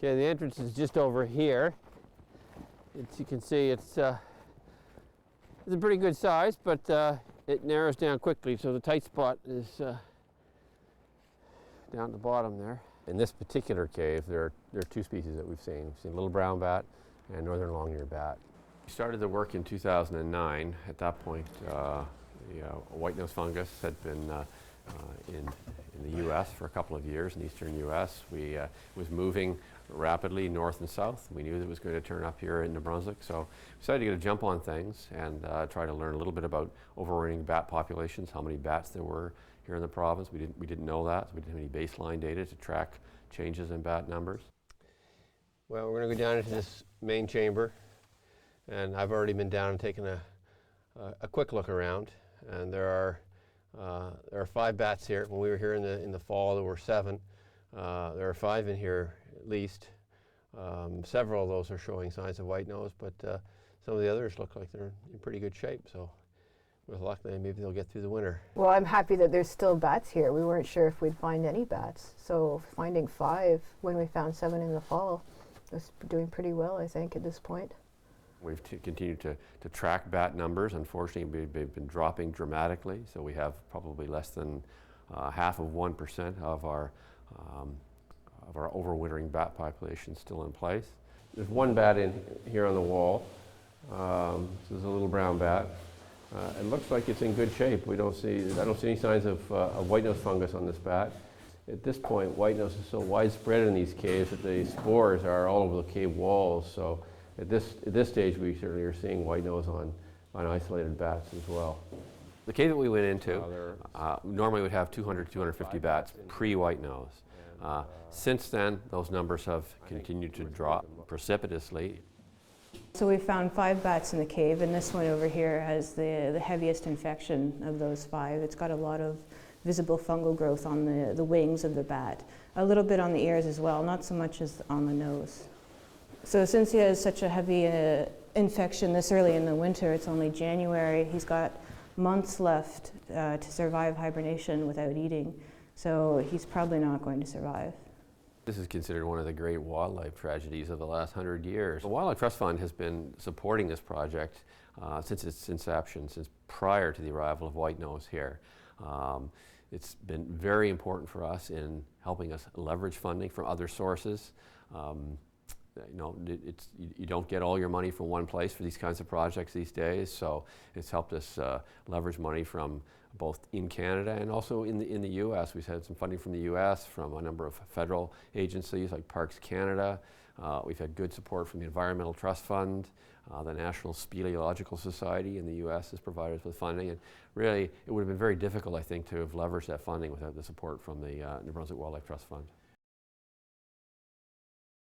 Okay, the entrance is just over here. As you can see, it's a pretty good size, but it narrows down quickly, so the tight spot is down at the bottom there. In this particular cave, there are two species that we've seen. We've seen little brown bat and northern long-eared bat. We started the work in 2009. At that point, white-nose fungus had been in the U.S. for a couple of years, in eastern U.S. We was moving rapidly north and south. We knew that it was going to turn up here in Nouveau-Brunswick, so we decided to get a jump on things and try to learn a little bit about overwintering bat populations, how many bats there were here in the province. We didn't know that, so we didn't have any baseline data to track changes in bat numbers. Well, we're going to go down into this main chamber, and I've already been down and taken a quick look around, and there are 5 bats here. When we were here in the fall, there were 7. There are 5 in here at least. Several of those are showing signs of white nose, but some of the others look like they're in pretty good shape. So with luck, maybe they'll get through the winter. Well, I'm happy that there's still bats here. We weren't sure if we'd find any bats. So finding 5 when we found 7 in the fall is doing pretty well, I think, at this point. We've continued to track bat numbers. Unfortunately, they've been dropping dramatically, so we have probably less than half of 1% of our overwintering bat population still in place. There's one bat in here on the wall. This is a little brown bat. It looks like it's in good shape. I don't see any signs of white-nose fungus on this bat. At this point, white nose is so widespread in these caves that the spores are all over the cave walls. So at this stage, we certainly are seeing white nose on isolated bats as well. The cave that we went into normally would have 200 250 bats pre-white nose. Since then, those numbers have continued to drop precipitously. So we found 5 bats in the cave, and this one over here has the heaviest infection of those 5. It's got a lot of visible fungal growth on the wings of the bat. A little bit on the ears as well, not so much as on the nose. So since he has such a heavy infection this early in the winter, it's only January, he's got months left to survive hibernation without eating. So he's probably not going to survive. This is considered one of the great wildlife tragedies of the last 100 years. The Wildlife Trust Fund has been supporting this project since its inception, since prior to the arrival of white nose here. It's been very important for us in helping us leverage funding from other sources. You don't get all your money from one place for these kinds of projects these days, so it's helped us leverage money from both in Canada and also in the U.S. We've had some funding from the U.S., from a number of federal agencies like Parks Canada. We've had good support from the Environmental Trust Fund. The National Speleological Society in the U.S. has provided us with funding, and really it would have been very difficult, I think, to have leveraged that funding without the support from the Nouveau-Brunswick Wildlife Trust Fund.